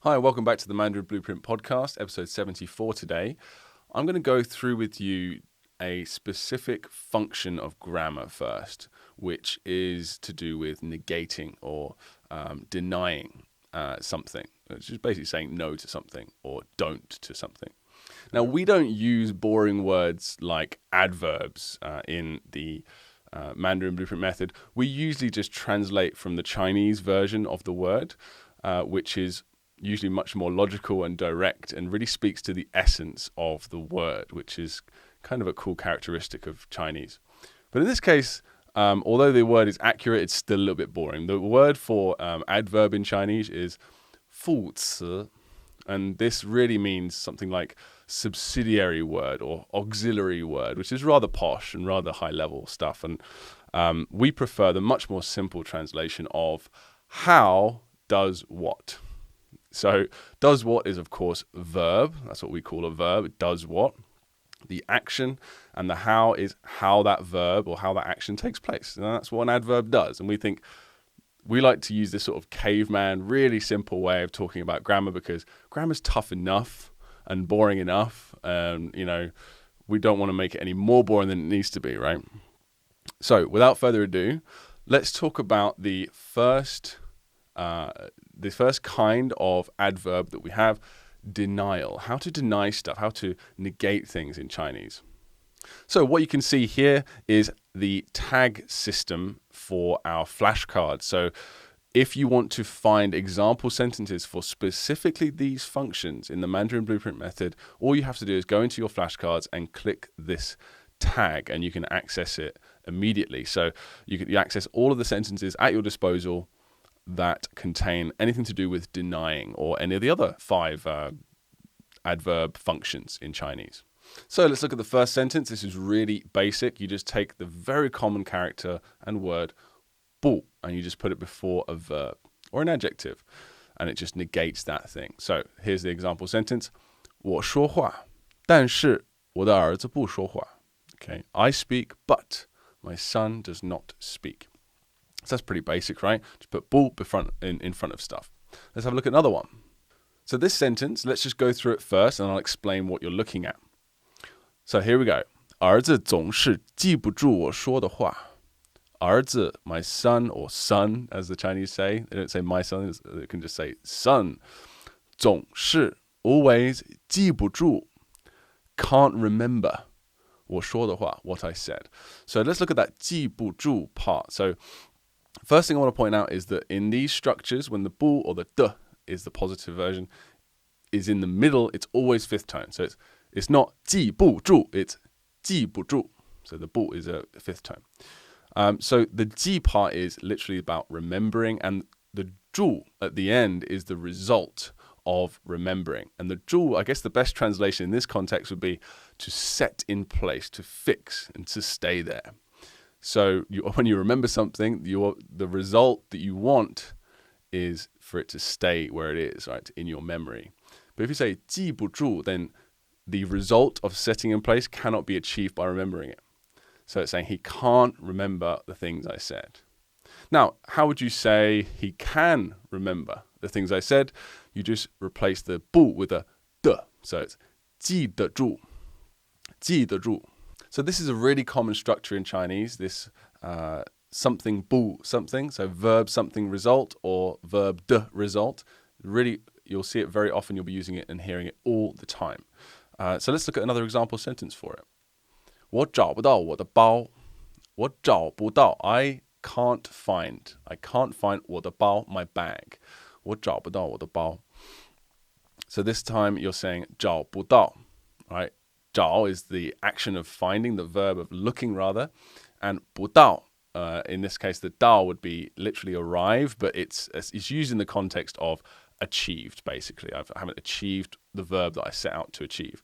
Hi, welcome back to the Mandarin Blueprint Podcast, episode 74 today. I'm going to go through with you a specific function of grammar first, which is to do with negating or denying something. It's just basically saying no to something or don't to something. Now, we don't use boring words like adverbs in the Mandarin Blueprint Method. We usually just translate from the Chinese version of the word, which is usually much more logical and direct and really speaks to the essence of the word, which is kind of a cool characteristic of Chinese. But in this case, although the word is accurate, it's still a little bit boring. The word for adverb in Chinese is 副词, and this really means something like subsidiary word or auxiliary word, which is rather posh and rather high-level stuff. And we prefer the much more simple translation of how does what. So does what is, of course, verb. That's what we call a verb. It does what. The action, and the how is how that verb or how that action takes place. And that's what an adverb does. And we like to use this sort of caveman, really simple way of talking about grammar because grammar's tough enough and boring enough. We don't want to make it any more boring than it needs to be, right? So without further ado, let's talk about the first kind of adverb that we have, denial. How to deny stuff, how to negate things in Chinese. So what you can see here is the tag system for our flashcards. So if you want to find example sentences for specifically these functions in the Mandarin Blueprint Method, all you have to do is go into your flashcards and click this tag and you can access it immediately. So you access all of the sentences at your disposal that contain anything to do with denying or any of the other 5 adverb functions in Chinese. So let's look at the first sentence. This is really basic. You just take the very common character and word 不 and you just put it before a verb or an adjective and it just negates that thing. So here's the example sentence. 我说话，但是我的儿子不说话. Okay, I speak, but my son does not speak. So that's pretty basic, right? Just put 不 in front of stuff. Let's have a look at another one. So this sentence, let's just go through it first and I'll explain what you're looking at. So here we go. 儿子总是记不住我说的话. 儿子, my son, or son, as the Chinese say. They don't say my son, they can just say son. 总是, always, 记不住, can't remember. 我说的话, what I said. So let's look at that 记不住 part. So first thing I want to point out is that in these structures, when the 不 or the 的 is the positive version, is in the middle, it's always fifth tone. So it's not 记不住, it's 记不住. So the 不 is a fifth tone. So the 记 part is literally about remembering, and the 住 at the end is the result of remembering. And the 住, I guess the best translation in this context would be to set in place, to fix, and to stay there. So when you remember something, the result that you want is for it to stay where it is, right, in your memory. But if you say 记不住, then the result of setting in place cannot be achieved by remembering it. So it's saying he can't remember the things I said. Now, how would you say he can remember the things I said? You just replace the 不 with a 的. So it's 记得住, 记得住. So this is a really common structure in Chinese, this something 不 something, so verb something result or verb 的 result. Really, you'll see it very often, you'll be using it and hearing it all the time. So let's look at another example sentence for it. 我找不到我的包. 我找不到, I can't find 我的包, my bag. 我找不到我的包. So this time you're saying 找不到, right? 找 is the action of finding, the verb of looking rather, and 不到, in this case the 到 would be literally arrive, but it's used in the context of achieved, basically. I haven't achieved the verb that I set out to achieve.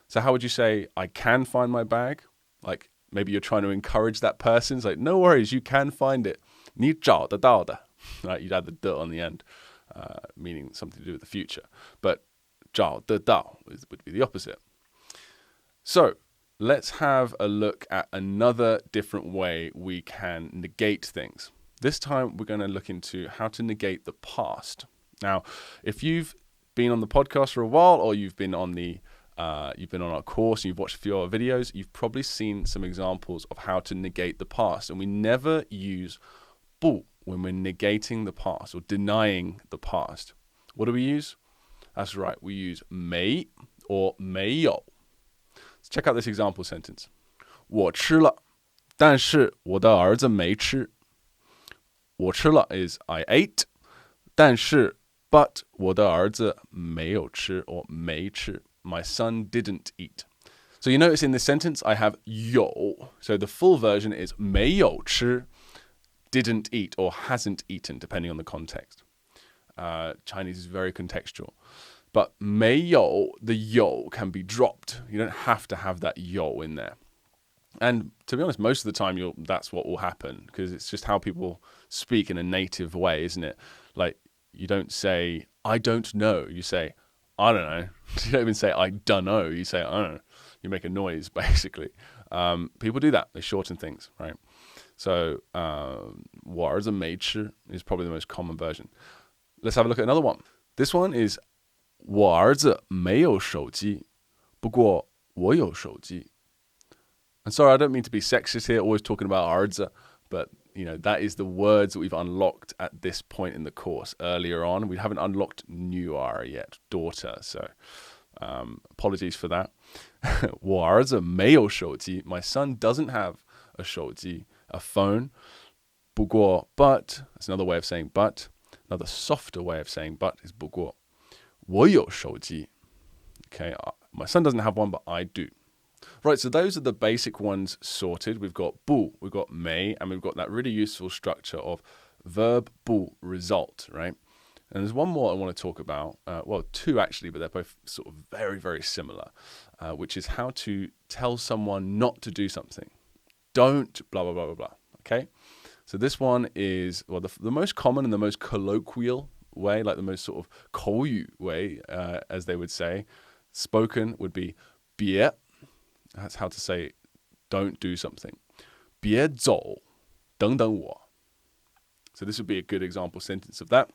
So how would you say I can find my bag? Like maybe you're trying to encourage that person. It's like, no worries, you can find it. 你找得到的. Right, you'd add the 的 on the end, meaning something to do with the future. But 找得到 would be the opposite. So let's have a look at another different way we can negate things. This time we're going to look into how to negate the past. Now, if you've been on the podcast for a while, or you've been on our course and you've watched a few of our videos, you've probably seen some examples of how to negate the past. And we never use 不 when we're negating the past or denying the past. What do we use? That's right, we use 没 or 没有. Let's check out this example sentence. 我吃了，但是我的儿子没吃。我吃了 is I ate, 但是 but 我的儿子没有吃 or 没吃. My son didn't eat. So you notice in this sentence I have 有. So the full version is 没有吃, didn't eat or hasn't eaten, depending on the context. Chinese is very contextual. But 没有, the 有 can be dropped. You don't have to have that 有 in there. And to be honest, most of the time that's what will happen, because it's just how people speak in a native way, isn't it? Like, you don't say, I don't know. You say, I don't know. You don't even say, I don't know. You say, I don't know. You make a noise, basically. People do that. They shorten things, right? So, 我儿子没吃 is probably the most common version. Let's have a look at another one. This one is 我儿子没有手机，不过我有手机. And sorry, I don't mean to be sexist here, always talking about 儿子, but that is the words that we've unlocked at this point in the course. Earlier on, we haven't unlocked new R yet, daughter. So apologies for that. 我儿子没有手机. My son doesn't have a 手机, a phone. 不过, but, that's another way of saying but. Another softer way of saying but is 不过. 我有手机. Okay, my son doesn't have one, but I do. Right, so those are the basic ones sorted. We've got 不, we've got 没, and we've got that really useful structure of verb 不 result, right? And there's one more I want to talk about. Well, two actually, but they're both sort of very, very similar, which is how to tell someone not to do something. Don't blah, blah, blah, blah, blah, okay? So this one is, well, the most common and the most colloquial way, like the most sort of 口语 way, as they would say, spoken would be 别. That's how to say don't do something. 别走，等等我. So this would be a good example sentence of that.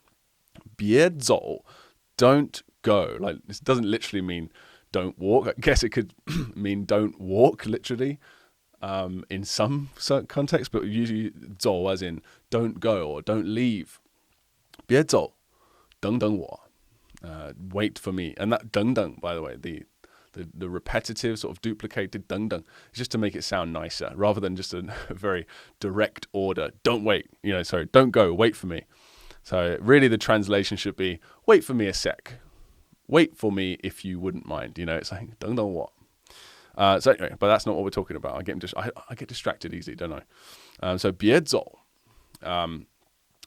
别走, don't go. Like, this doesn't literally mean don't walk. I guess it could mean don't walk literally in some certain contexts, but usually 走 as in don't go or don't leave. 别走，等等我. Wait for me. And that 等等, by the way, the repetitive sort of duplicated 等等 is just to make it sound nicer rather than just a very direct order. Don't wait, don't go, wait for me. So really the translation should be wait for me a sec. Wait for me if you wouldn't mind. It's like 等等我. So anyway, but that's not what we're talking about. I get distracted easily, don't I? So 别走.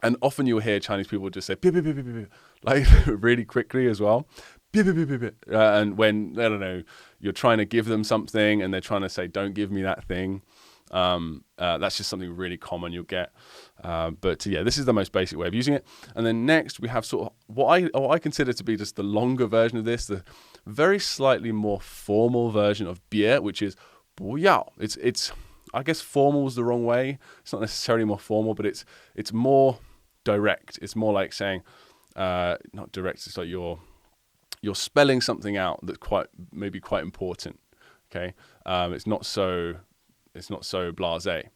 And often you'll hear Chinese people just say 别别别别别, like really quickly as well. And when, I don't know, you're trying to give them something and they're trying to say, don't give me that thing. That's just something really common you'll get. But yeah, this is the most basic way of using it. And then next we have sort of what I consider to be just the longer version of this, the very slightly more formal version of 别, which is 不要. It's I guess formal is the wrong way. It's not necessarily more formal, but it's more direct. It's more like saying, not direct, it's like you're spelling something out that's maybe quite important. Okay, it's not so blasé.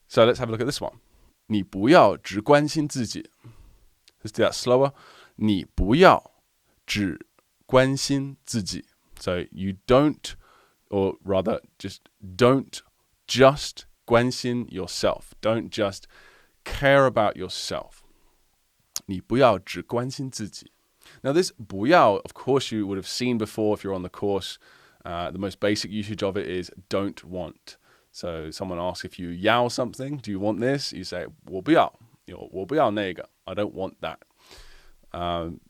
So let's have a look at this one. 你不要只关心自己. Let's do that slower. 你不要只关心自己. So you don't, or rather, just don't just 关心 yourself. Don't just care about yourself. 你不要只关心自己. Now this 不要, of course you would have seen before if you're on the course. The most basic usage of it is don't want. So someone asks if you 要 something, do you want this? You say 我不要, 我不要那个, I don't want that.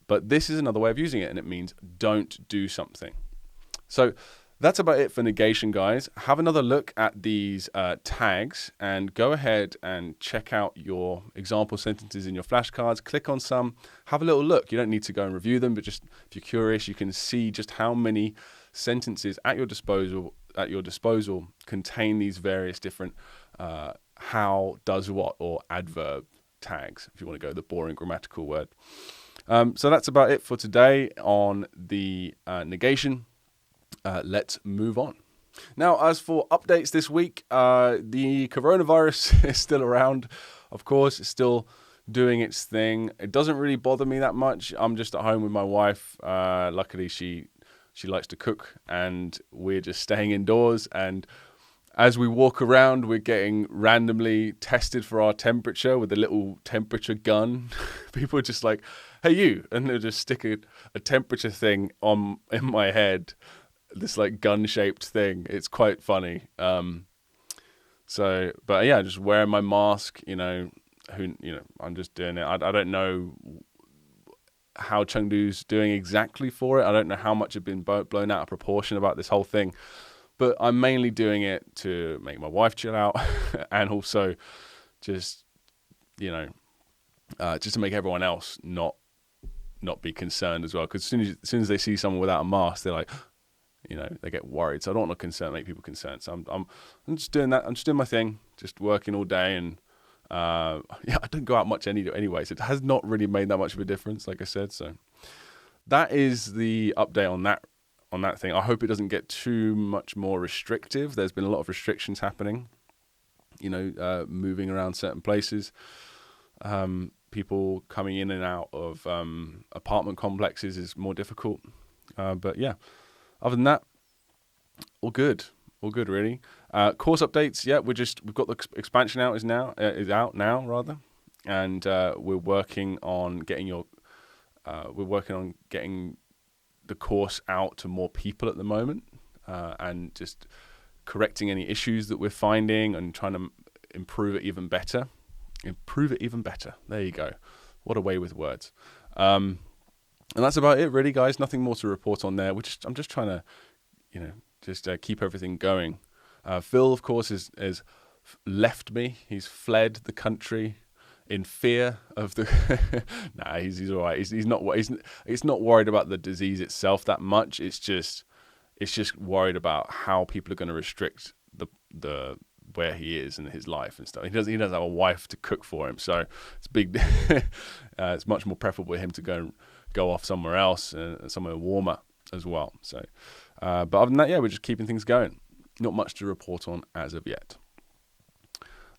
But this is another way of using it, and it means don't do something. So that's about it for negation, guys. Have another look at these tags and go ahead and check out your example sentences in your flashcards. Click on some, have a little look. You don't need to go and review them, but just if you're curious, you can see just how many sentences at your disposal contain these various different how, does what, or adverb tags, if you want to go the boring grammatical word. So that's about it for today on the negation. Let's move on. Now, as for updates this week, the coronavirus is still around. Of course, it's still doing its thing. It doesn't really bother me that much. I'm just at home with my wife. Luckily, she likes to cook, and we're just staying indoors. And as we walk around, we're getting randomly tested for our temperature with a little temperature gun. People are just like, "Hey, you," and they'll just stick a temperature thing in my head. This like gun-shaped thing. It's quite funny. But yeah, just wearing my mask. I'm just doing it. I don't know how Chengdu's doing exactly for it. I don't know how much had been blown out of proportion about this whole thing. But I'm mainly doing it to make my wife chill out, and also just to make everyone else not be concerned as well. Because as soon as they see someone without a mask, they're like, they get worried. So I don't want to make people concerned. So I'm just doing that. I'm just doing my thing, just working all day, and I don't go out much anyway. So it has not really made that much of a difference, like I said. So that is the update on that thing. I hope it doesn't get too much more restrictive. There's been a lot of restrictions happening, moving around certain places, people coming in and out of apartment complexes is more difficult. But yeah, other than that, all good really. Course updates, yeah, we've got the expansion is out now rather, and we're working on getting the course out to more people at the moment, and just correcting any issues that we're finding and trying to improve it even better. There you go. What a way with words. And that's about it really, guys. Nothing more to report on there. I'm just trying to, keep everything going. Phil, of course, has left me. He's fled the country in fear of the. Nah, he's all right. He's not worried about the disease itself that much. It's just worried about how people are going to restrict the where he is in his life and stuff. He doesn't have a wife to cook for him, so it's big. It's much more preferable for him to go off somewhere else, somewhere warmer as well. So, but other than that, yeah, we're just keeping things going. Not much to report on as of yet.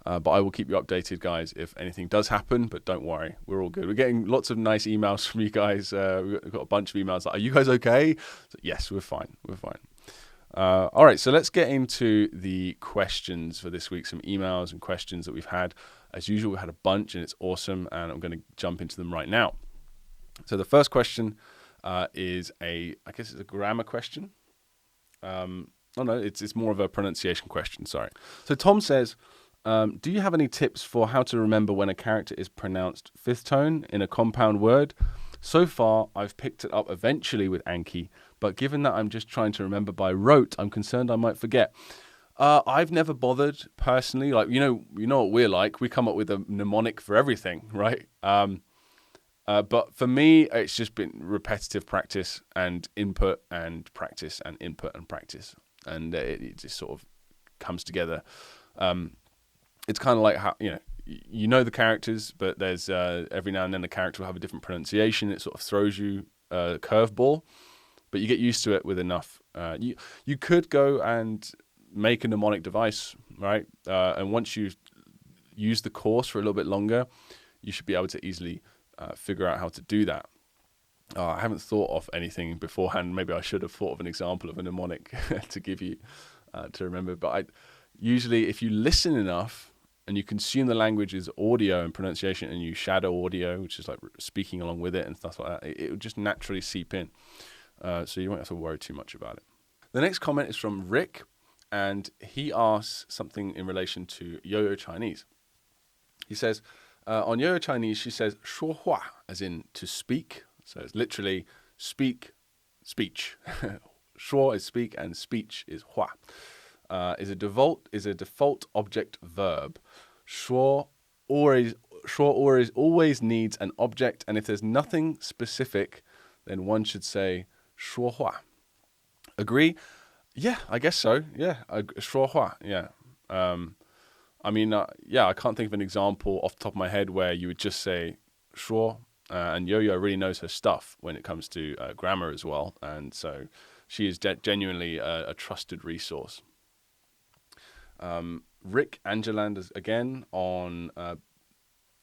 But I will keep you updated, guys, if anything does happen. But don't worry, we're all good. We're getting lots of nice emails from you guys. We've got a bunch of emails like, "Are you guys okay?" So, yes, we're fine. All right, so let's get into the questions for this week. Some emails and questions that we've had. As usual, we had a bunch, and it's awesome. And I'm going to jump into them right now. So the first question is I guess it's a grammar question. It's more of a pronunciation question. Sorry. So Tom says, do you have any tips for how to remember when a character is pronounced fifth tone in a compound word? So far, I've picked it up eventually with Anki, but given that I'm just trying to remember by rote, I'm concerned I might forget. I've never bothered personally. Like, you know what we're like. We come up with a mnemonic for everything, right? But for me, it's just been repetitive practice and input and practice and input and practice. And it just sort of comes together. It's kind of like how, you know the characters, but there's every now and then the character will have a different pronunciation. It sort of throws you a curveball, but you get used to it with enough. You could go and make a mnemonic device, right? And once you use the course for a little bit longer, you should be able to easily figure out how to do that. I haven't thought of anything beforehand. Maybe I should have thought of an example of a mnemonic to give you to remember. But usually, if you listen enough and you consume the language's audio and pronunciation, and you shadow audio, which is like speaking along with it and stuff like that, it will just naturally seep in. So you won't have to worry too much about it. The next comment is from Rick, and he asks something in relation to yoyo Chinese. He says, on yoyo Chinese, she says 说话, as in to speak. So it's literally speech. 说 is speak, and speech is 话. Is a default object verb. 说 always needs an object, and if there's nothing specific, then one should say 说话. Agree? Yeah, I guess so. Yeah, 说话. Yeah. I can't think of an example off the top of my head where you would just say 说 And Yoyo really knows her stuff when it comes to grammar as well. And so she is genuinely a trusted resource. Rick ANGLELAND again on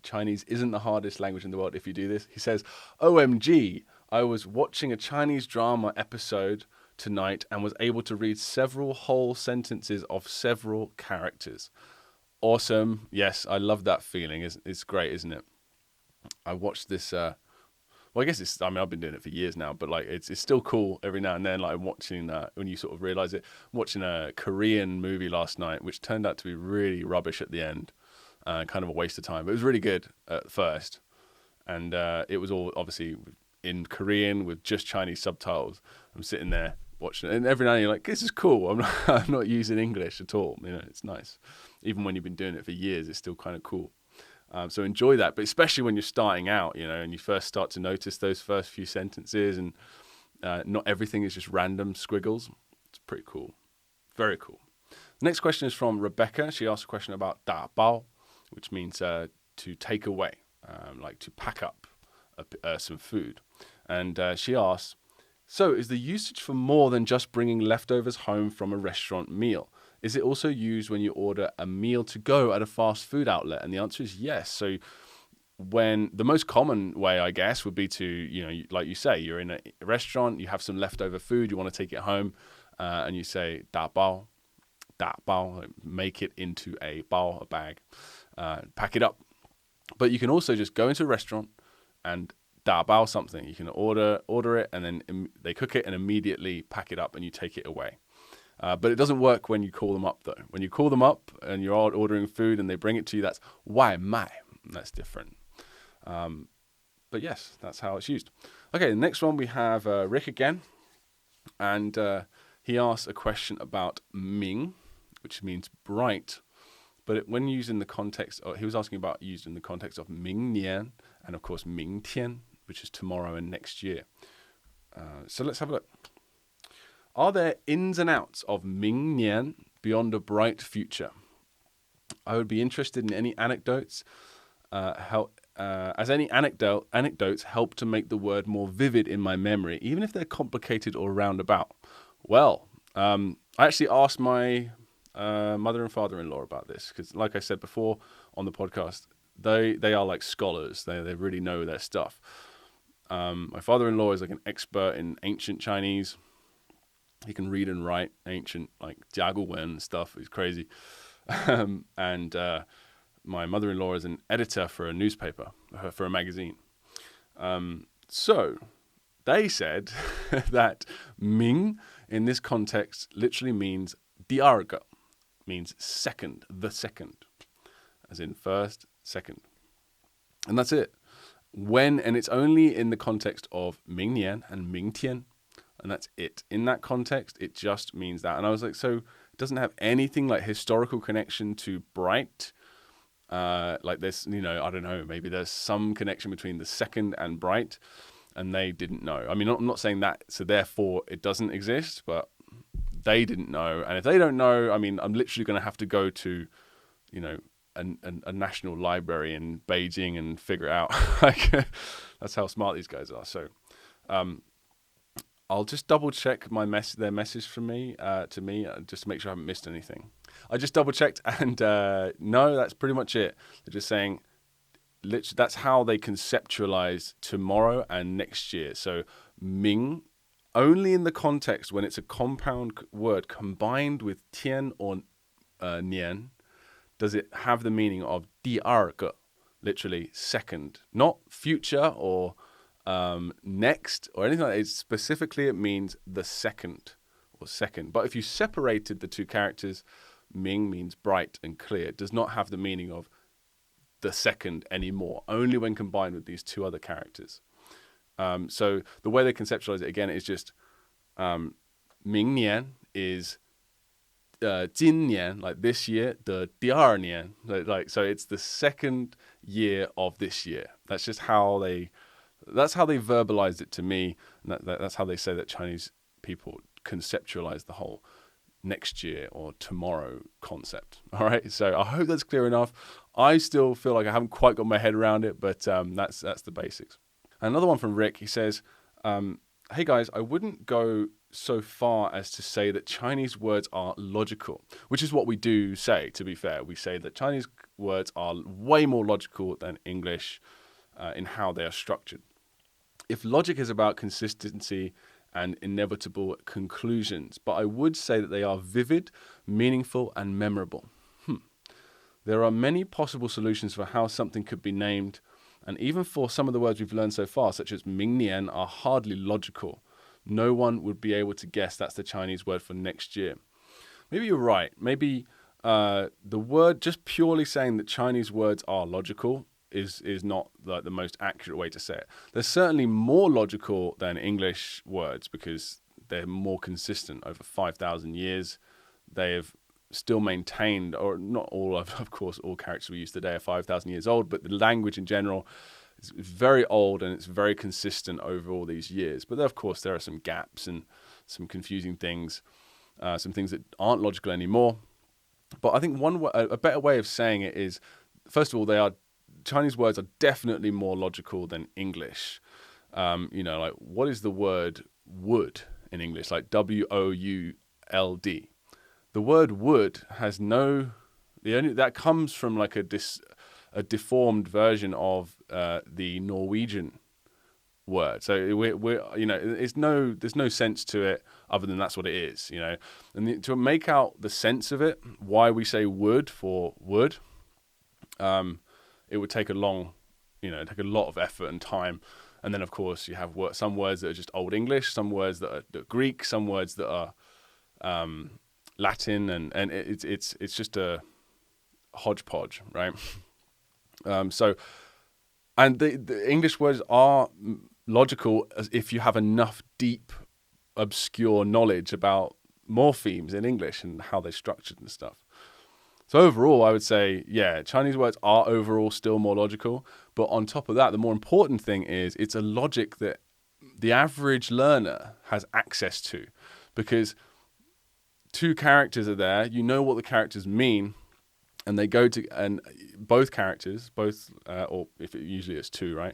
Chinese isn't the hardest language in the world if you do this. He says, OMG, I was watching a Chinese drama episode tonight and was able to read several whole sentences of several characters. Awesome. Yes, I love that feeling. It's great, isn't it? I watched this, well, I guess I've been doing it for years now, but like it's still cool every now and then. Like I'm watching, when you sort of realize it, watching a Korean movie last night, which turned out to be really rubbish at the end, kind of a waste of time. But it was really good at first. And it was all obviously in Korean with just Chinese subtitles. I'm sitting there watching it, and every now and then you're like, this is cool. I'm not using English at all. You know, it's nice. Even when you've been doing it for years, it's still kind of cool. So enjoy that, but especially when you're starting out, you know, and you first start to notice those first few sentences, and not everything is just random squiggles. It's pretty cool. Very cool. The next question is from Rebecca. She asked a question about 打包, which means to take away, like to pack up some food. And she asks, so is the usage for more than just bringing leftovers home from a restaurant meal? Is it also used when you order a meal to go at a fast food outlet? And the answer is yes. So when the most common way, I guess, would be to, you know, like you say, you're in a restaurant, you have some leftover food, you want to take it home, and you say 打包, make it into a bao, a bag, pack it up. But you can also just go into a restaurant and 打包 something. You can order it, and then they cook it and immediately pack it up and you take it away. But it doesn't work when you call them up, though. When you call them up and you're ordering food and they bring it to you, that's 外卖. That's different. But yes, that's how it's used. Okay, the next one we have Rick again. And he asks a question about Ming, which means bright. But when used in the context, he was asking about used in the context of 明年 and, of course, 明天, which is tomorrow and next year. So let's have a look. Are there ins and outs of 明年 beyond a bright future? I would be interested in any anecdotes, as any anecdotes help to make the word more vivid in my memory, even if they're complicated or roundabout. Well, I actually asked my mother and father-in-law about this, because like I said before on the podcast, they are like scholars. They really know their stuff. My father-in-law is like an expert in ancient Chinese. He can read and write ancient, like Jiagu Wen stuff. He's crazy. And my mother-in-law is an editor for a newspaper, for a magazine. So they said that Ming in this context literally means 第二个, means second, the second, as in first, second. And that's it. And it's only in the context of 明年 and 明天. And that's it. In that context, it just means that. And I was like, so it doesn't have anything like historical connection to bright. Like this, you know, I don't know, maybe there's some connection between the second and bright, and they didn't know. I mean, I'm not saying that, so therefore it doesn't exist, but they didn't know. And if they don't know, I mean, I'm literally going to have to go to, you know, a national library in Beijing and figure it out. Like, that's how smart these guys are. So, I'll just double check their message to me, just to make sure I haven't missed anything. I just double checked, and no, that's pretty much it. They're just saying, literally, that's how they conceptualize tomorrow and next year. So Ming, only in the context when it's a compound word combined with tian or nian, does it have the meaning of 第二个, literally second, not future or next or anything like that. Specifically, it means the second or second. But if you separated the two characters, Ming means bright and clear. It does not have the meaning of the second anymore, only when combined with these two other characters. So the way they conceptualize it again is just 明年 is 今年, like this year, 的第二年, like so it's the second year of this year. That's how they verbalized it to me. And that's how they say that Chinese people conceptualize the whole next year or tomorrow concept. All right. So I hope that's clear enough. I still feel like I haven't quite got my head around it, but that's the basics. Another one from Rick. He says, hey guys, I wouldn't go so far as to say that Chinese words are logical, which is what we do say, to be fair. We say that Chinese words are way more logical than English in how they are structured. If logic is about consistency and inevitable conclusions, but I would say that they are vivid, meaningful, and memorable. There are many possible solutions for how something could be named, and even for some of the words we've learned so far, such as 明年, are hardly logical. No one would be able to guess that's the Chinese word for next year. Maybe you're right. Maybe the word, just purely saying that Chinese words are logical is not like the most accurate way to say it. They're certainly more logical than English words because they're more consistent over 5,000 years. They have still maintained, or not all of course, all characters we use today are 5,000 years old, but the language in general is very old and it's very consistent over all these years. But of course, there are some gaps and some confusing things, some things that aren't logical anymore. But I think a better way of saying it is, first of all, Chinese words are definitely more logical than English. Like what is the word would in English? Like WOULD. The word would has that comes from like a deformed version of the Norwegian word. So there's no sense to it other than that's what it is, And to make out the sense of it, why we say would for would, it would take a lot of effort and time. And then of course you have some words that are just Old English, some words that are Greek, some words that are Latin, and it's just a hodgepodge, right? And the English words are logical if you have enough deep, obscure knowledge about morphemes in English and how they're structured and stuff. So overall, I would say, yeah, Chinese words are overall still more logical. But on top of that, the more important thing is it's a logic that the average learner has access to, because two characters are there, you know what the characters mean, and they go to, and both characters, or if usually it's two, right?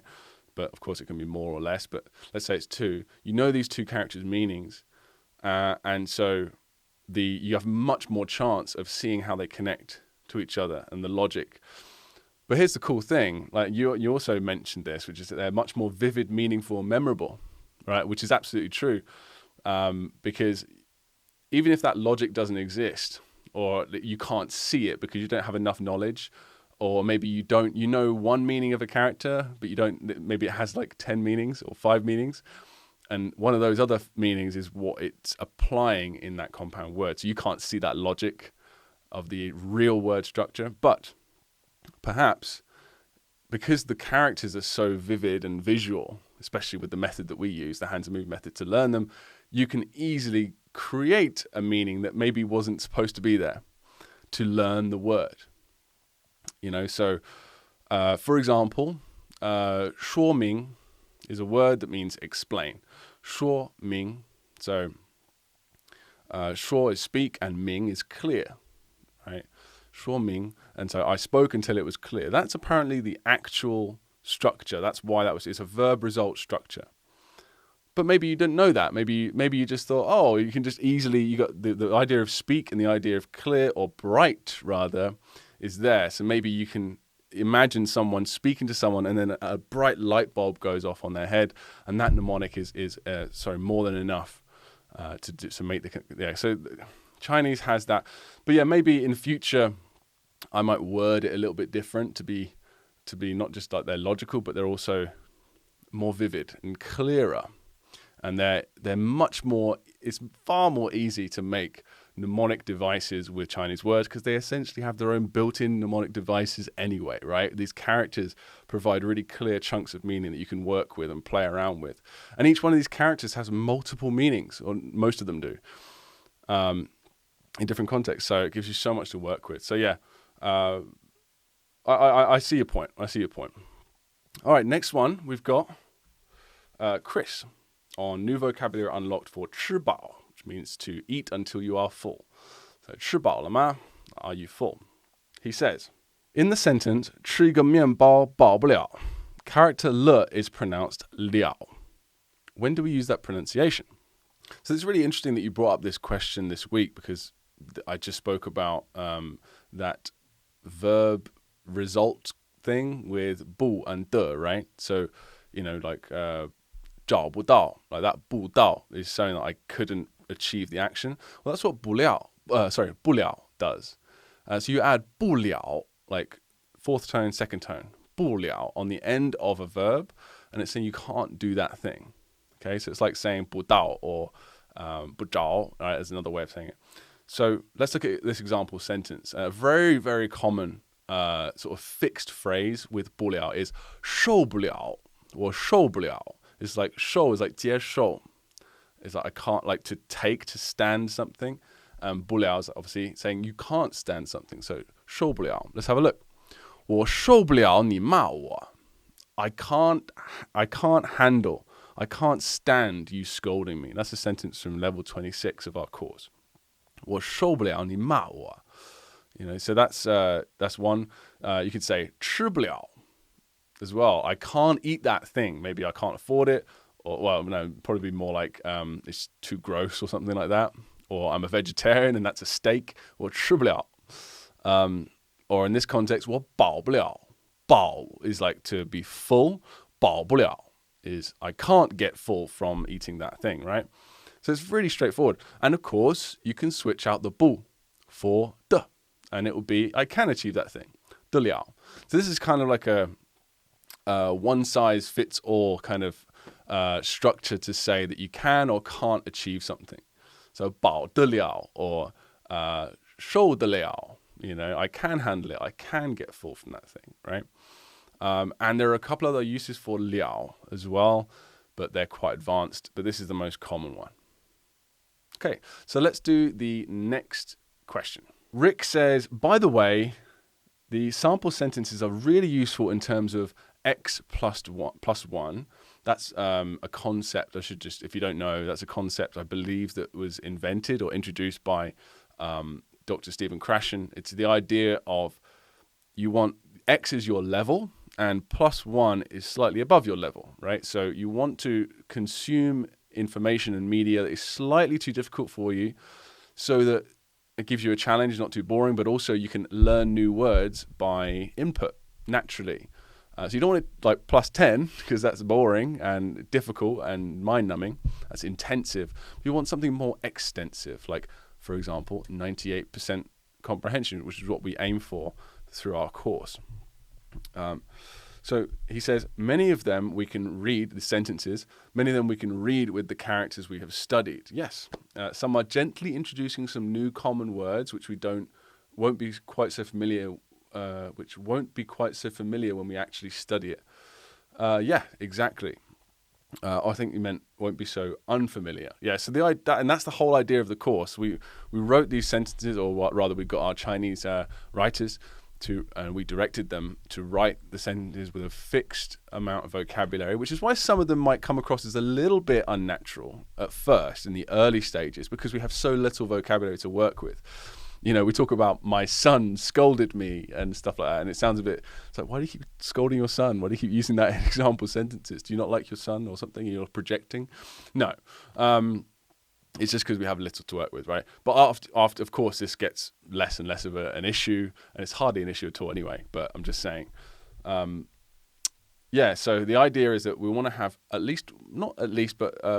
But of course it can be more or less, but let's say it's two. You know these two characters' meanings, and so you have much more chance of seeing how they connect to each other and the logic. But here's the cool thing, like you also mentioned this, which is that they're much more vivid, meaningful, and memorable, right? Which is absolutely true, because even if that logic doesn't exist, or you can't see it because you don't have enough knowledge, or maybe you know one meaning of a character, but maybe it has like 10 meanings or 5 meanings. And one of those other meanings is what it's applying in that compound word. So you can't see that logic of the real word structure. But perhaps because the characters are so vivid and visual, especially with the method that we use, the hand to move method, to learn them, you can easily create a meaning that maybe wasn't supposed to be there to learn the word. So for example, 说明 is a word that means explain. 说明. So 说 is speak and 明 is clear, right? 说明. And so I spoke until it was clear. That's apparently the actual structure. That's why it's a verb result structure. But maybe you didn't know that. Maybe you just thought, you can just easily, you got the idea of speak and the idea of clear, or bright rather, is there. So maybe you can imagine someone speaking to someone and then a bright light bulb goes off on their head, and that mnemonic is more than enough to make so Chinese has that. But yeah, maybe in future I might word it a little bit different to be not just like they're logical, but they're also more vivid and clearer. And they're much more, it's far more easy to make mnemonic devices with Chinese words because they essentially have their own built-in mnemonic devices anyway, right? These characters provide really clear chunks of meaning that you can work with and play around with. And each one of these characters has multiple meanings, or most of them do, in different contexts. So it gives you so much to work with. So yeah, I see your point. All right, next one, we've got Chris on new vocabulary unlocked for 吃饱, which means to eat until you are full. So 吃饱了吗? Are you full? He says, in the sentence 吃一个面包饱不了, character L is pronounced liao. When do we use that pronunciation? So it's really interesting that you brought up this question this week, because I just spoke about that verb result thing with 不 and 的, right? So, like 找不到, like that 不到 is saying that I couldn't achieve the action. Well, that's what 不了 does. So you add 不了, like fourth tone, second tone, 不了 on the end of a verb, and it's saying you can't do that thing. Okay, so it's like saying 不到 or 不着, right, as another way of saying it. So let's look at this example sentence. A very, very common sort of fixed phrase with 不了 is 受不了 or 受不了. It's like 受 is like 接受. It's like I can't, like to take, to stand something. 不了 is obviously saying you can't stand something. So 受不了. Let's have a look. 我受不了你骂我. I can't handle, I can't stand you scolding me. That's a sentence from level 26 of our course. 我受不了你骂我. So that's one. You could say 吃不了 as well. I can't eat that thing. Maybe I can't afford it. Or, well, no, probably be more like it's too gross or something like that. Or I'm a vegetarian and that's a steak. Or 吃不了. Or in this context, 我饱不了. 饱 is like to be full. 饱不了 is I can't get full from eating that thing, right? So it's really straightforward. And of course, you can switch out the 不 for 的. And it will be, I can achieve that thing. 得了. So this is kind of like a one-size-fits-all kind of structure to say that you can or can't achieve something. So 饱得了 or 受得了. I can handle it. I can get full from that thing, right? And there are a couple other uses for 了 as well, but they're quite advanced. But this is the most common one. Okay, so let's do the next question. Rick says, by the way, the sample sentences are really useful in terms of x plus one. That's a concept. I should just, if you don't know, that's a concept I believe that was invented or introduced by Dr. Stephen Krashen. It's the idea of you want x is your level and plus one is slightly above your level, right? So you want to consume information and media that is slightly too difficult for you so that it gives you a challenge, not too boring, but also you can learn new words by input naturally. So you don't want it like plus 10 because that's boring and difficult and mind-numbing. That's intensive. You want something more extensive, like, for example, 98% comprehension, which is what we aim for through our course. So he says, many of them we can read, the sentences, many of them we can read with the characters we have studied. Yes, some are gently introducing some new common words which won't be quite so familiar when we actually study it. Yeah, exactly. I think you meant won't be so unfamiliar. Yeah, so and that's the whole idea of the course. We wrote these sentences, or rather we got our Chinese writers and we directed them to write the sentences with a fixed amount of vocabulary, which is why some of them might come across as a little bit unnatural at first in the early stages because we have so little vocabulary to work with. We talk about my son scolded me and stuff like that, and it sounds a bit, it's like, why do you keep scolding your son? Why do you keep using that in example sentences? Do you not like your son or something? You're projecting? No. It's just because we have little to work with, right? But after, of course, this gets less and less of an issue, and it's hardly an issue at all anyway, but I'm just saying. So the idea is that we want to have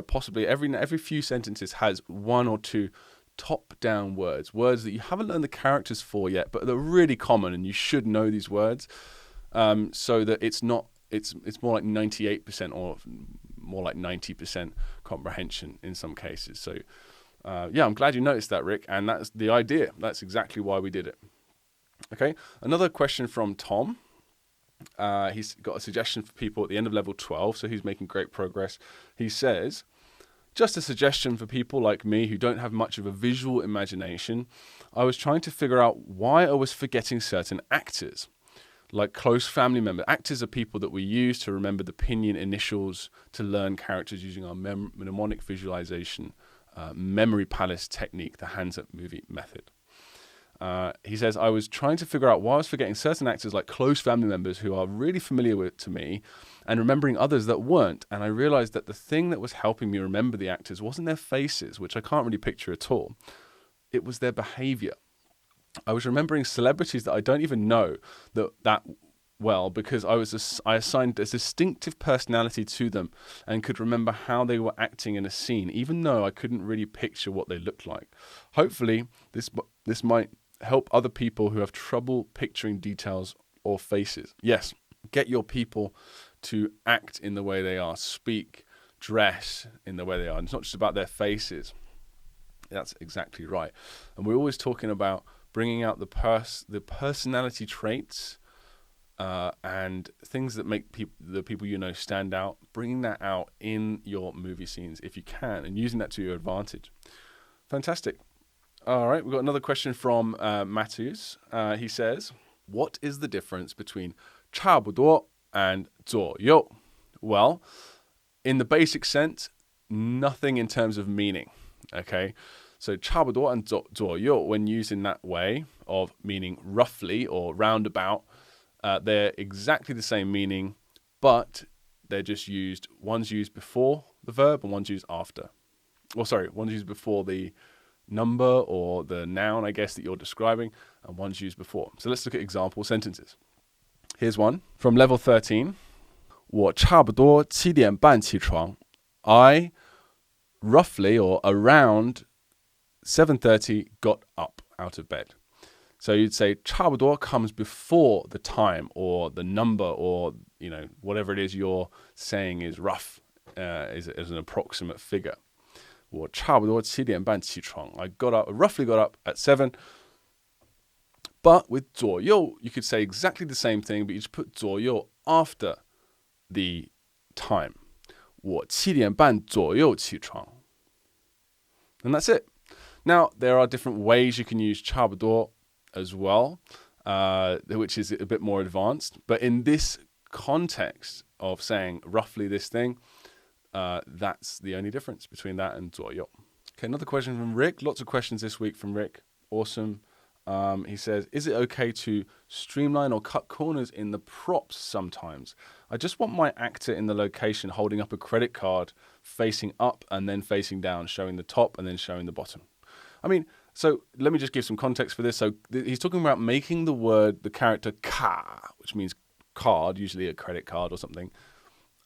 possibly every few sentences has one or two top-down words that you haven't learned the characters for yet, but they're really common, and you should know these words, so that it's more like 98% or more like 90% comprehension in some cases. So, I'm glad you noticed that, Rick, and that's the idea. That's exactly why we did it. Okay, another question from Tom. He's got a suggestion for people at the end of level 12, so he's making great progress. He says, just a suggestion for people like me who don't have much of a visual imagination. I was trying to figure out why I was forgetting certain actors, like close family members. Actors are people that we use to remember the pinyin initials to learn characters using our mnemonic visualization, memory palace technique, the hands-up movie method. He says, I was trying to figure out why I was forgetting certain actors like close family members who are really familiar to me and remembering others that weren't. And I realized that the thing that was helping me remember the actors wasn't their faces, which I can't really picture at all. It was their behavior. I was remembering celebrities that I don't even know that well because I assigned a distinctive personality to them and could remember how they were acting in a scene, even though I couldn't really picture what they looked like. Hopefully, this might help other people who have trouble picturing details or faces. Yes, get your people to act in the way they are, speak, dress in the way they are. And it's not just about their faces. That's exactly right. And we're always talking about bringing out the personality traits and things that make the people you know stand out, bringing that out in your movie scenes if you can, and using that to your advantage. Fantastic. All right, we've got another question from Matthews. He says, what is the difference between 差不多 and 左右? Well, in the basic sense, nothing in terms of meaning. Okay, so 差不多 and 左右, when used in that way of meaning roughly or roundabout, they're exactly the same meaning, but they're just used, one's used before the verb and one's used after. One's used before the number or the noun, I guess, that you're describing, and one's used before. So let's look at example sentences. Here's one from level 13. 我差不多7点半起床. I roughly or around 7:30 got up out of bed. So you'd say 差不多 comes before the time or the number or, whatever it is you're saying is rough, is an approximate figure. 我差不多7点半起床. I roughly got up at 7. But with 左右, you could say exactly the same thing, but you just put 左右 after the time. 我7点半左右起床. And that's it. Now, there are different ways you can use 差不多 as well, which is a bit more advanced. But in this context of saying roughly this thing, that's the only difference between that and 左右. Okay, another question from Rick. Lots of questions this week from Rick. Awesome. He says, is it okay to streamline or cut corners in the props sometimes? I just want my actor in the location holding up a credit card facing up and then facing down, showing the top and then showing the bottom. I mean, so let me just give some context for this. So he's talking about making the character ka, which means card, usually a credit card or something.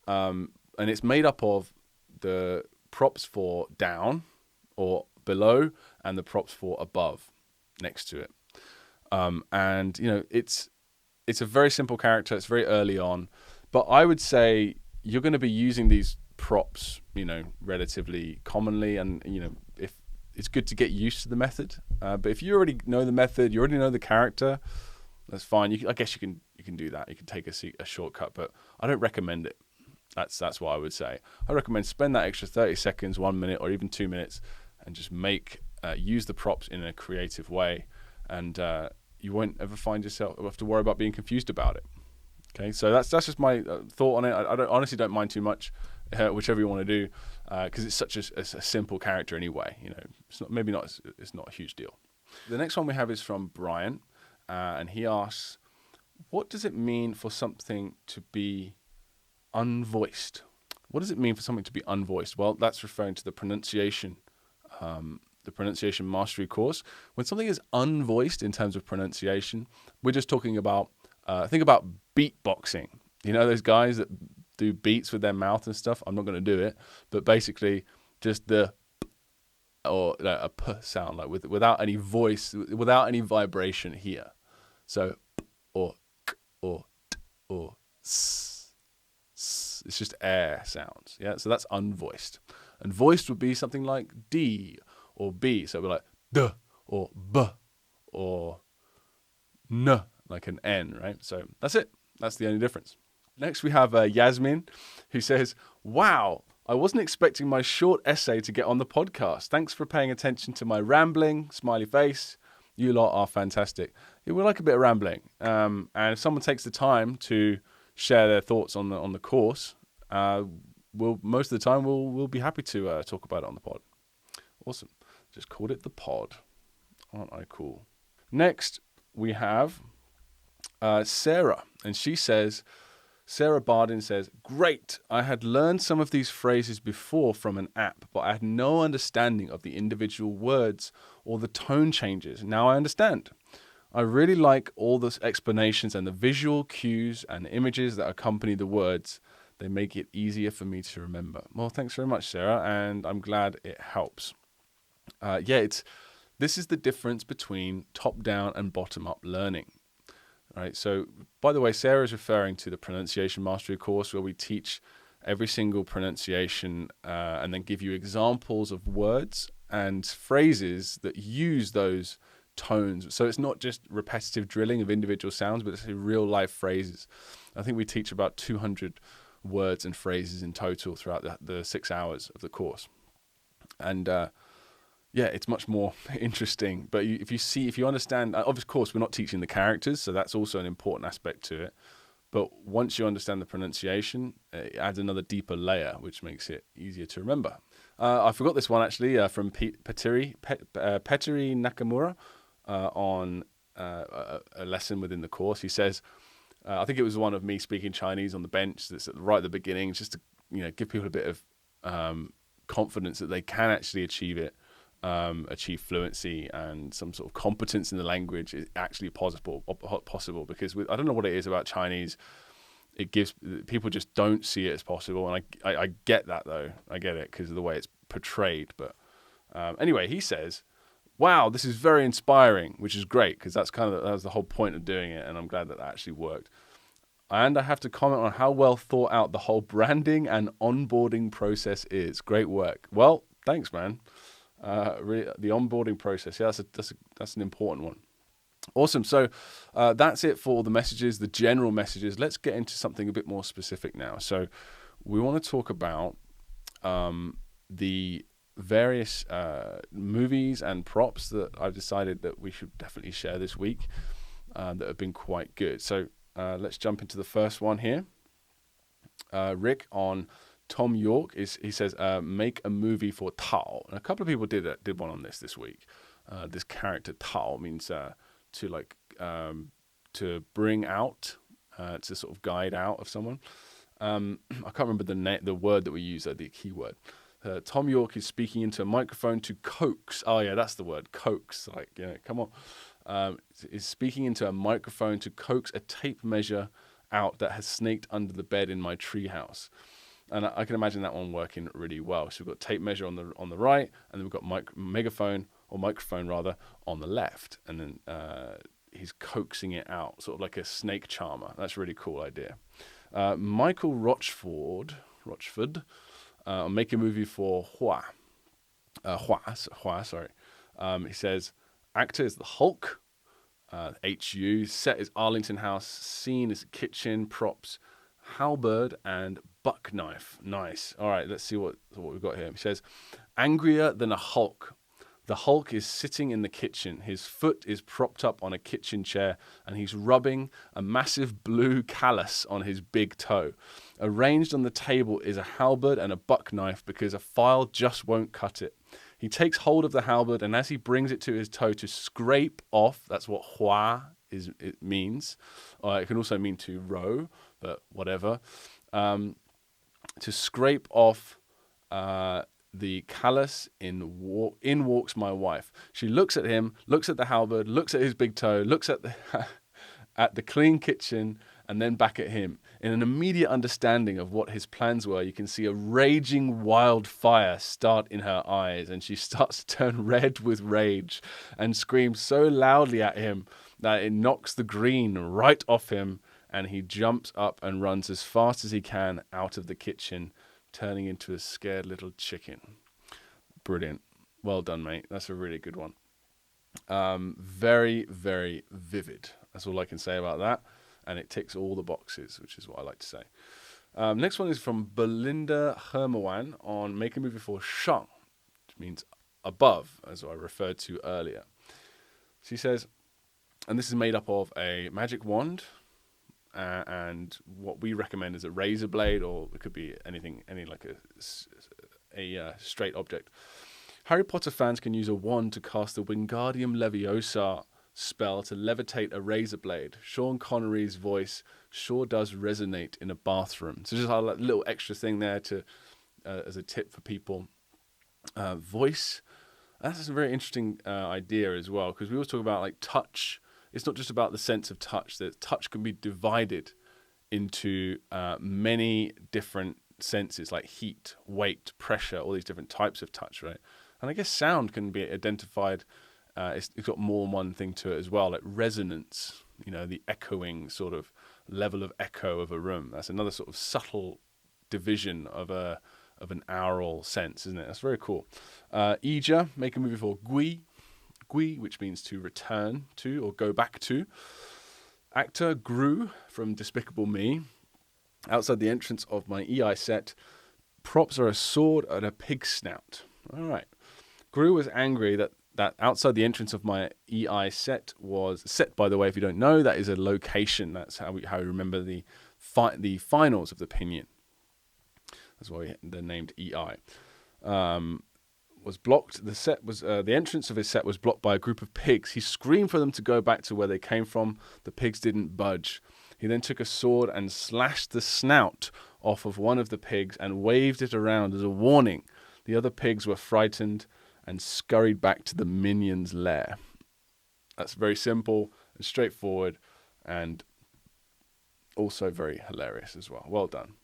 And it's made up of the props for down or below and the props for above next to it. And, it's a very simple character. It's very early on. But I would say you're going to be using these props, relatively commonly. And, if it's good to get used to the method. But if you already know the method, you already know the character, that's fine. I guess you can do that. You can take a shortcut, but I don't recommend it. That's what I would say. I recommend spend that extra 30 seconds, 1 minute, or even 2 minutes, and just use the props in a creative way, and you won't ever find yourself have to worry about being confused about it. Okay, so that's just my thought on it. I honestly don't mind too much, whichever you want to do, because it's such a simple character anyway. It's not a huge deal. The next one we have is from Brian, and he asks, "What does it mean for something to be unvoiced?" What does it mean for something to be unvoiced? Well, that's referring to the pronunciation mastery course. When something is unvoiced in terms of pronunciation, we're just talking about, think about beatboxing. Those guys that do beats with their mouth and stuff? I'm not going to do it, but basically just the p or a p sound, like without any voice, without any vibration here. So p or k or t or s. It's just air sounds. Yeah, so that's unvoiced. And voiced would be something like D or B. So it'd be like D or B or N, like an N, right? So that's it. That's the only difference. Next we have Yasmin, who says, "Wow, I wasn't expecting my short essay to get on the podcast. Thanks for paying attention to my rambling, smiley face. You lot are fantastic." Yeah, we like a bit of rambling. And if someone takes the time to share their thoughts on the course, most of the time we'll be happy to talk about it on the pod. Awesome. Just called it the pod. Aren't I cool? Next, we have Sarah, and Sarah Bardin says, "Great, I had learned some of these phrases before from an app, but I had no understanding of the individual words or the tone changes. Now I understand. I really like all the explanations and the visual cues and images that accompany the words. They make it easier for me to remember." Well, thanks very much, Sarah, and I'm glad it helps. This is the difference between top-down and bottom-up learning. Right. So, by the way, Sarah is referring to the pronunciation mastery course where we teach every single pronunciation and then give you examples of words and phrases that use those tones. So it's not just repetitive drilling of individual sounds, but it's real life phrases. I think we teach about 200 words and phrases in total throughout the 6 hours of the course. And it's much more interesting. But if you understand, of course, we're not teaching the characters, so that's also an important aspect to it. But once you understand the pronunciation, it adds another deeper layer, which makes it easier to remember. I forgot this one actually from Petteri Nakamura on a lesson within the course. He says, I think it was one of me speaking Chinese on the bench that's right at the beginning, just to give people a bit of confidence that they can actually achieve it. Achieve fluency and some sort of competence in the language is actually possible because I don't know what it is about Chinese. It gives people just don't see it as possible, and I get that though. I get it because of the way it's portrayed. But anyway, he says, "Wow, this is very inspiring," which is great because that was the whole point of doing it, and I'm glad that actually worked. And I have to comment on how well thought out the whole branding and onboarding process is. Great work. Well, thanks, man. The onboarding process, that's an important one. Awesome. So that's it for all the messages, the general messages. Let's get into something a bit more specific now. So we want to talk about the various movies and props that I've decided that we should definitely share this week that have been quite good. So let's jump into the first one here. Rick on Tom York he says, make a movie for Tao. And a couple of people did one on this week. This character Tao means to bring out, to sort of guide out of someone. I can't remember the word that we use, the key word. Tom York is speaking into a microphone to coax. Oh yeah, that's the word, coax. Come on. Is speaking into a microphone to coax a tape measure out that has snaked under the bed in my treehouse. And I can imagine that one working really well. So we've got tape measure on the right, and then we've got microphone on the left, and then he's coaxing it out, sort of like a snake charmer. That's a really cool idea. Michael Rochford, make a movie for Hua. Sorry. He says, actor is the Hulk. HU, set is Arlington House, scene is kitchen, props, halberd, and buck knife. Nice. All right, let's see what we've got here. He says, angrier than a Hulk. The Hulk is sitting in the kitchen. His foot is propped up on a kitchen chair, and he's rubbing a massive blue callus on his big toe. Arranged on the table is a halberd and a buck knife because a file just won't cut it. He takes hold of the halberd, and as he brings it to his toe to scrape off, that's what hua it means. It can also mean to row, but whatever. To scrape off the callus, in walks my wife. She looks at him, looks at the halberd, looks at his big toe, looks at the clean kitchen, and then back at him. In an immediate understanding of what his plans were, you can see a raging wildfire start in her eyes, and she starts to turn red with rage and screams so loudly at him that it knocks the green right off him, and he jumps up and runs as fast as he can out of the kitchen, turning into a scared little chicken. Brilliant. Well done, mate. That's a really good one. Very, very vivid. That's all I can say about that. And it ticks all the boxes, which is what I like to say. Next one is from Belinda Hermawan on Make a Movie for Shang, which means above, as I referred to earlier. She says, and this is made up of a magic wand, and what we recommend is a razor blade, or it could be anything, like a straight object. Harry Potter fans can use a wand to cast the Wingardium Leviosa spell to levitate a razor blade. Sean Connery's voice sure does resonate in a bathroom. So just a little extra thing there to as a tip for people. Voice, that's a very interesting idea as well, because we always talk about like touch. It's not just about the sense of touch. That touch can be divided into many different senses, like heat, weight, pressure, all these different types of touch, right? And I guess sound can be identified. It's got more than one thing to it as well, like resonance, the echoing sort of level of echo of a room. That's another sort of subtle division of an aural sense, isn't it? That's very cool. Ija, make a movie for gui, which means to return to or go back to. Actor Gru from Despicable Me. Outside the entrance of my EI set, props are a sword and a pig snout. All right. Gru was angry that outside the entrance of my EI set was set, by the way, if you don't know, that is a location. That's how we remember the finals of the pinyin. That's why they're named EI. Was blocked. The entrance of his set was blocked by a group of pigs. He screamed for them to go back to where they came from. The pigs didn't budge. He then took a sword and slashed the snout off of one of the pigs and waved it around as a warning. The other pigs were frightened and scurried back to the minion's lair. That's very simple and straightforward, and also very hilarious as well. Well done.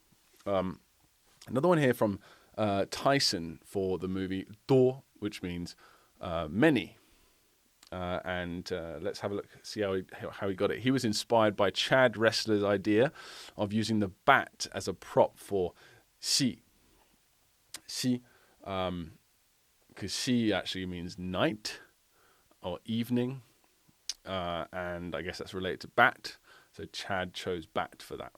Another one here from Tyson for the movie Do, which means many. And let's have a look, see how he got it. He was inspired by Chad Wrestler's idea of using the bat as a prop for xi. Because xi actually means night or evening. And I guess that's related to bat. So Chad chose bat for that.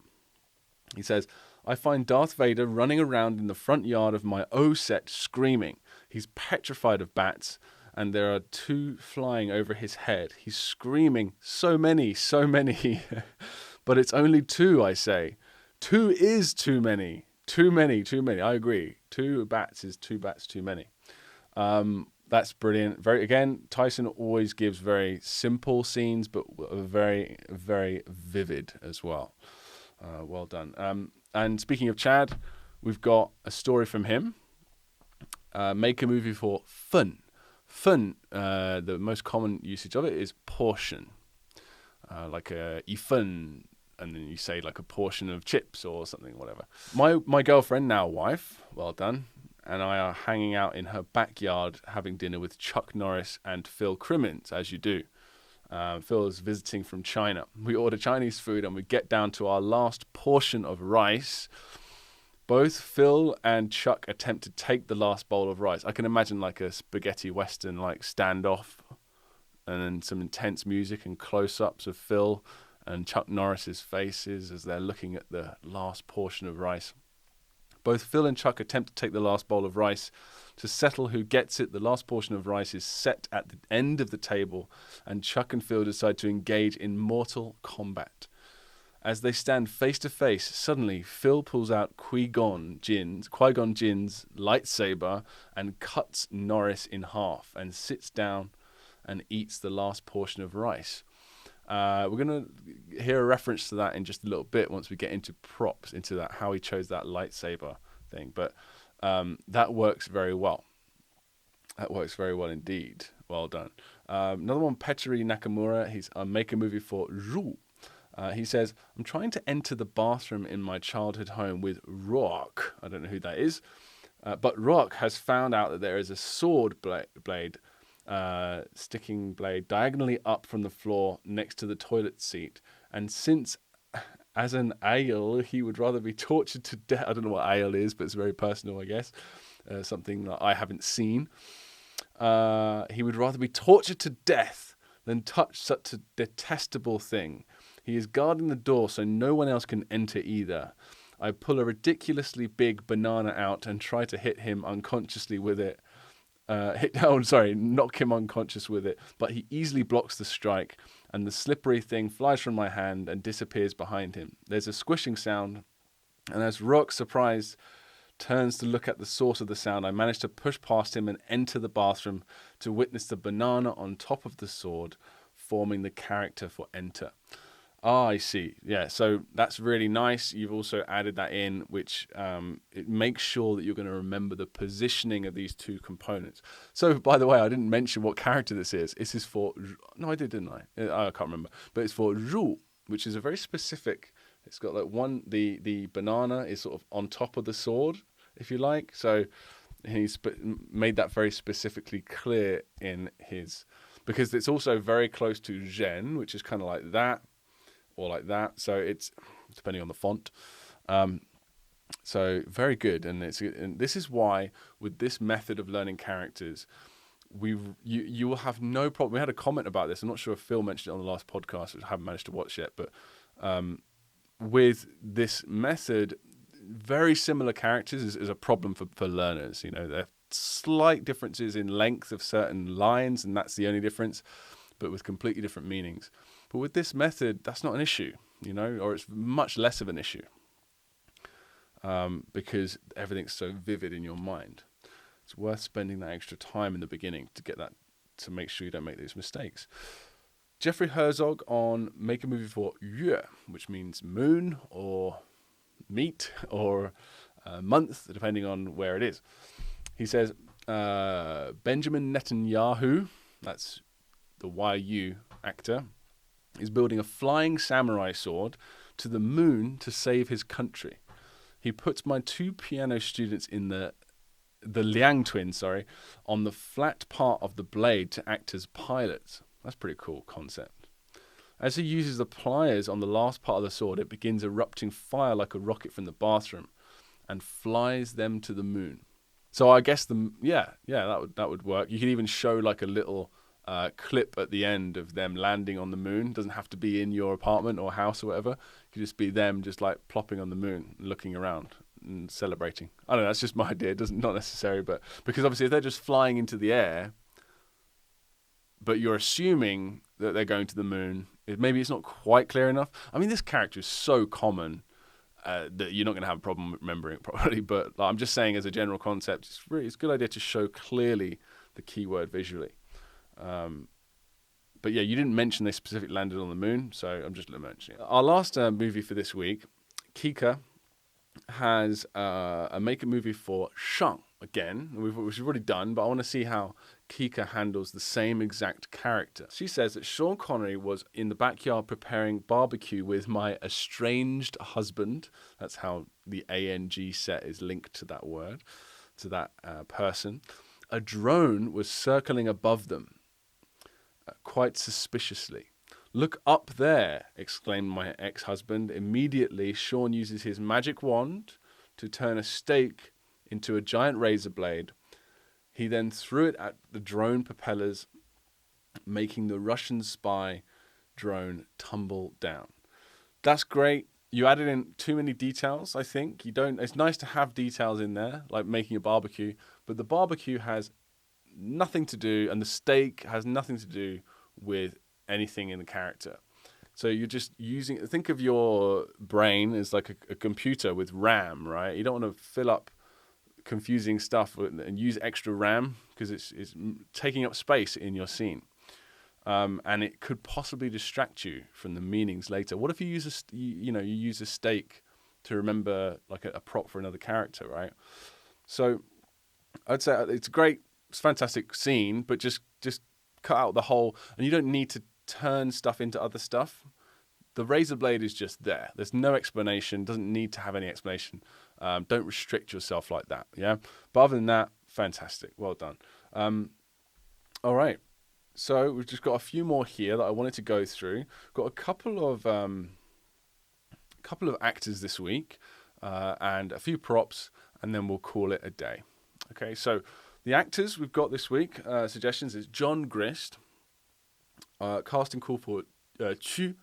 He says, I find Darth Vader running around in the front yard of my O set screaming. He's petrified of bats, and there are two flying over his head. He's screaming, so many. But it's only two, I say. Two is too many. Too many. I agree. Two bats is two bats too many. That's brilliant. Tyson always gives very simple scenes, but very, very vivid as well. Well done. And speaking of Chad, we've got a story from him. Make a movie for fun. Fun, the most common usage of it is portion. Like a fun, and then you say like a portion of chips or something, whatever. My girlfriend, now wife, well done, and I are hanging out in her backyard having dinner with Chuck Norris and Phil Crimmins, as you do. Phil is visiting from China. We order Chinese food and we get down to our last portion of rice. Both Phil and Chuck attempt to take the last bowl of rice. I can imagine like a spaghetti western like standoff, and then some intense music and close-ups of Phil and Chuck Norris's faces as they're looking at the last portion of rice. Both Phil and Chuck attempt to take the last bowl of rice. To settle who gets it, the last portion of rice is set at the end of the table, and Chuck and Phil decide to engage in mortal combat. As they stand face to face, suddenly Phil pulls out Qui-Gon Jinn's lightsaber and cuts Norris in half and sits down and eats the last portion of rice. We're going to hear a reference to that in just a little bit once we get into props, into that how he chose that lightsaber thing. But that works very well. That works very well indeed. Well done. Another one, Petri Nakamura. He's make a movie for Zhu. He says, I'm trying to enter the bathroom in my childhood home with Rock. I don't know who that is. But Rock has found out that there is a sword blade, sticking blade, diagonally up from the floor next to the toilet seat. And since, as an ale, he would rather be tortured to death. I don't know what ale is, but it's very personal, I guess. Something that I haven't seen. He would rather be tortured to death than touch such a detestable thing. He is guarding the door so no one else can enter either. I pull a ridiculously big banana out and try to hit him unconsciously with it. Knock him unconscious with it, but he easily blocks the strike, and the slippery thing flies from my hand and disappears behind him. There's a squishing sound, and as Rock, surprised, turns to look at the source of the sound, I manage to push past him and enter the bathroom to witness the banana on top of the sword forming the character for enter. Ah, I see. Yeah, so that's really nice. You've also added that in, which it makes sure that you're going to remember the positioning of these two components. So, by the way, I didn't mention what character this is. This is for... No, I did, didn't I? I can't remember. But it's for zhu, which is a very specific... It's got like the banana is sort of on top of the sword, if you like. So he's made that very specifically clear in his... Because it's also very close to zhen, which is kind of like that. Or like that, so it's depending on the font. So very good, and this is why with this method of learning characters, you will have no problem. We had a comment about this. I'm not sure if Phil mentioned it on the last podcast, which I haven't managed to watch yet. But with this method, very similar characters is a problem for learners. You know, there are slight differences in length of certain lines, and that's the only difference, but with completely different meanings. But with this method, that's not an issue, you know, or it's much less of an issue because everything's so vivid in your mind. It's worth spending that extra time in the beginning to get that, to make sure you don't make these mistakes. Jeffrey Herzog on Make a Movie for Yue, which means moon or meat or month, depending on where it is. He says, Benjamin Netanyahu, that's the YU actor, is building a flying samurai sword to the moon to save his country. He puts my two piano students in the Liang twins, on the flat part of the blade to act as pilots. That's a pretty cool concept. As he uses the pliers on the last part of the sword, it begins erupting fire like a rocket from the bathroom and flies them to the moon. So I guess that would work. You could even show like a little clip at the end of them landing on the moon. It doesn't have to be in your apartment or house or whatever. It could just be them just like plopping on the moon, looking around and celebrating. I don't know, that's just my idea. It doesn't, not necessary, but because obviously if they're just flying into the air, but you're assuming that they're going to the moon, maybe it's not quite clear enough. I mean, this character is so common that you're not going to have a problem remembering it properly, but I'm just saying as a general concept, it's a good idea to show clearly the keyword visually. But yeah, you didn't mention they specifically landed on the moon, so I'm just mentioning it. Our last movie for this week, Kika, has a make a movie for Shang again, which we've already done, but I want to see how Kika handles the same exact character. She says that Sean Connery was in the backyard preparing barbecue with my estranged husband. That's how the ANG set is linked to that word, to that person. A drone was circling above them, quite suspiciously. "Look up there," exclaimed my ex-husband. Immediately, Sean uses his magic wand to turn a steak into a giant razor blade. He then threw it at the drone propellers, making the Russian spy drone tumble down. That's great. You added in too many details, I think. It's nice to have details in there, like making a barbecue, but the barbecue has nothing to do, and the steak has nothing to do with anything in the character. So you're just think of your brain as like a computer with RAM, right? You don't want to fill up confusing stuff and use extra RAM because it's taking up space in your scene. And it could possibly distract you from the meanings later. What if you use you use a steak to remember like a prop for another character, right? So I'd say it's great, it's a fantastic scene, but just cut out the whole, and you don't need to turn stuff into other stuff. The razor blade is just there. There's no explanation, doesn't need to have any explanation. Don't restrict yourself like that, yeah? But other than that, fantastic, well done. All right. So we've just got a few more here that I wanted to go through. Got a couple of actors this week and a few props, and then we'll call it a day. Okay, so the actors we've got this week, suggestions is John Grist, casting call for Chu.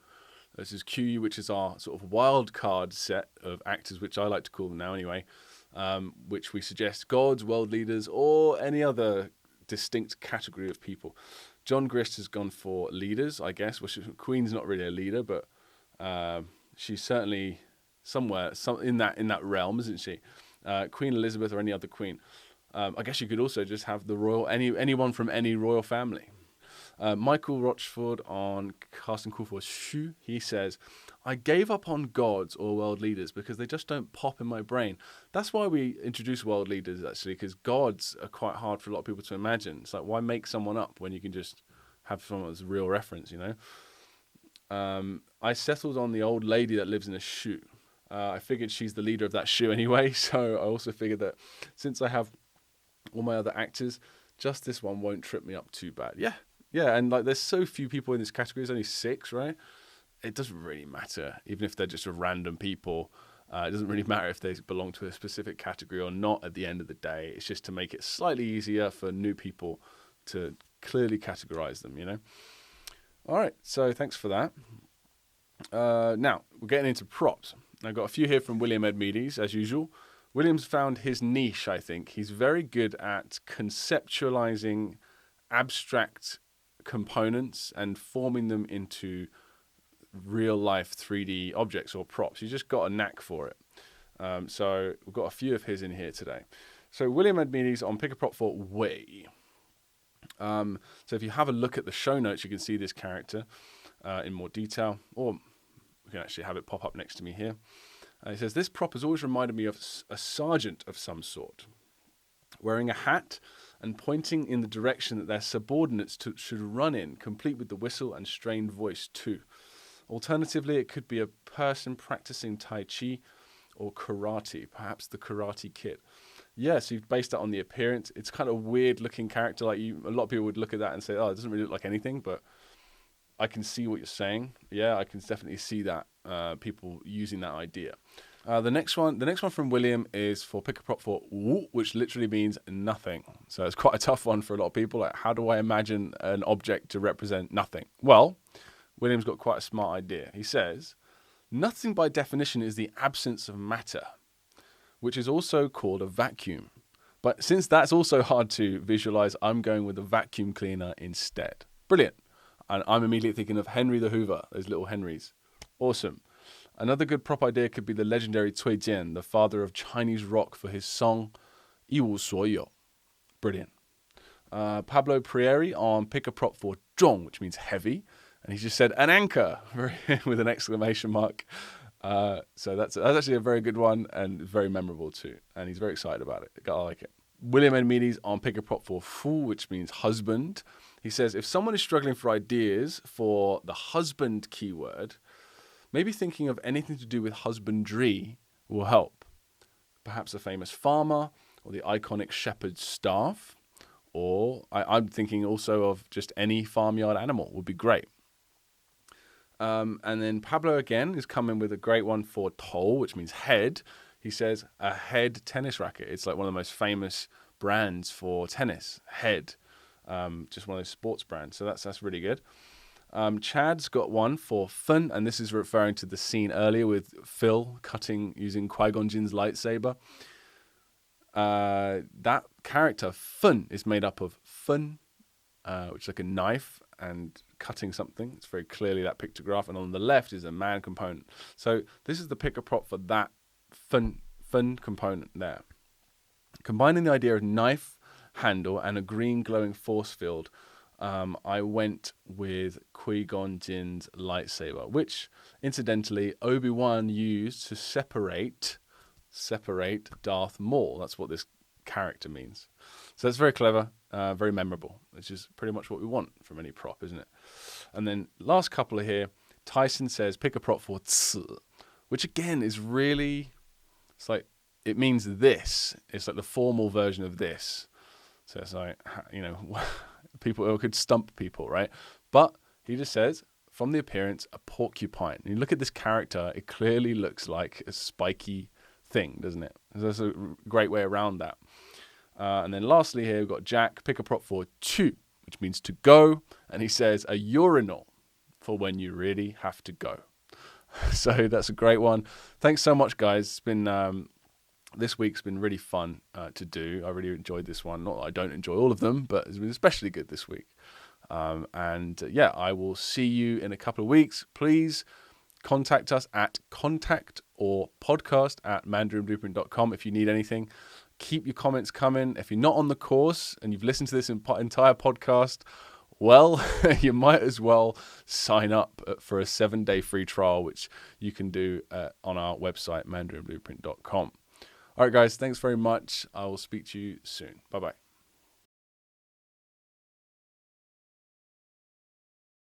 This is Q, which is our sort of wild card set of actors, which I like to call them now anyway, which we suggest gods, world leaders, or any other distinct category of people. John Grist has gone for leaders, I guess. Well, Queen's not really a leader, but she's certainly somewhere in that realm, isn't she? Queen Elizabeth or any other queen. I guess you could also just have the royal anyone from any royal family. Michael Rochford on Casting Call for Shu, he says, I gave up on gods or world leaders because they just don't pop in my brain. That's why we introduce world leaders, actually, because gods are quite hard for a lot of people to imagine. It's like, why make someone up when you can just have someone as a real reference, you know? I settled on the old lady that lives in a shoe. I figured she's the leader of that shoe anyway, so I also figured that since I have all my other actors, just this one won't trip me up too bad. Yeah, and like there's so few people in this category. There's only 6, right? It doesn't really matter, even if they're just a random people. It doesn't really matter if they belong to a specific category or not at the end of the day. It's just to make it slightly easier for new people to clearly categorize them, you know? All right, so thanks for that. Now, we're getting into props. I've got a few here from William Edmeades, as usual. William's found his niche, I think. He's very good at conceptualizing abstract components and forming them into real-life 3D objects or props. He's just got a knack for it. So we've got a few of his in here today. So William Edmeades on Pick a Prop for Wei. So if you have a look at the show notes, you can see this character in more detail, or we can actually have it pop up next to me here. He says, this prop has always reminded me of a sergeant of some sort, wearing a hat and pointing in the direction that their subordinates should run in, complete with the whistle and strained voice too. Alternatively, it could be a person practicing Tai Chi or karate, perhaps the Karate Kid. Yeah, so you've based that on the appearance. It's kind of a weird-looking character. Like a lot of people would look at that and say, "Oh, it doesn't really look like anything," but I can see what you're saying. Yeah, I can definitely see that people using that idea. The next one from William is for Pick a Prop for Wu, which literally means nothing. So it's quite a tough one for a lot of people. Like, how do I imagine an object to represent nothing? Well, William's got quite a smart idea. He says, nothing by definition is the absence of matter, which is also called a vacuum. But since that's also hard to visualize, I'm going with a vacuum cleaner instead. Brilliant. And I'm immediately thinking of Henry the Hoover, those little Henrys. Awesome. Another good prop idea could be the legendary Cui Jian, the father of Chinese rock, for his song 一无所有. Brilliant. Pablo Prieri on Pick a Prop for zhong, which means heavy. And he just said, an anchor, with an exclamation mark. So that's actually a very good one and very memorable too. And he's very excited about it. I like it. William Edmeades on Pick a Prop for fu, which means husband. He says, if someone is struggling for ideas for the husband keyword, maybe thinking of anything to do with husbandry will help. Perhaps a famous farmer or the iconic shepherd's staff. Or I'm thinking also of just any farmyard animal would be great. And then Pablo again is coming with a great one for Toll, which means head. He says a head tennis racket. It's like one of the most famous brands for tennis. Head, just one of those sports brands. So that's really good. Chad's got one for Fun, and this is referring to the scene earlier with Phil cutting using Qui-Gon Jinn's lightsaber. That character Fun is made up of Fun, which is like a knife, and cutting something. It's very clearly that pictograph, and on the left is a man component. So this is the pick a prop for that fun component there. Combining the idea of knife handle and a green glowing force field, I went with Qui-Gon Jinn's lightsaber, which incidentally Obi-Wan used to separate Darth Maul. That's what this character means. So that's very clever, very memorable, which is pretty much what we want from any prop, isn't it? And then last couple of here, Tyson says, pick a prop for ci, which again is really, it's like, it means this. It's like the formal version of this. So it's like, you know, people could stump people, right? But he just says, from the appearance, a porcupine. And you look at this character, it clearly looks like a spiky thing, doesn't it? There's a great way around that. And then lastly here, we've got Jack, pick a prop for tu, which means to go. And he says a urinal for when you really have to go. So that's a great one. Thanks so much, guys. It's been this week's been really fun to do. I really enjoyed this one. Not that I don't enjoy all of them, but it's been especially good this week. Yeah, I will see you in a couple of weeks. Please contact us at contact or podcast at mandarinblueprint.com if you need anything. Keep your comments coming. If you're not on the course and you've listened to this entire podcast, well, you might as well sign up for a 7-day free trial, which you can do on our website, mandarinblueprint.com. All right, guys, thanks very much. I will speak to you soon. Bye-bye.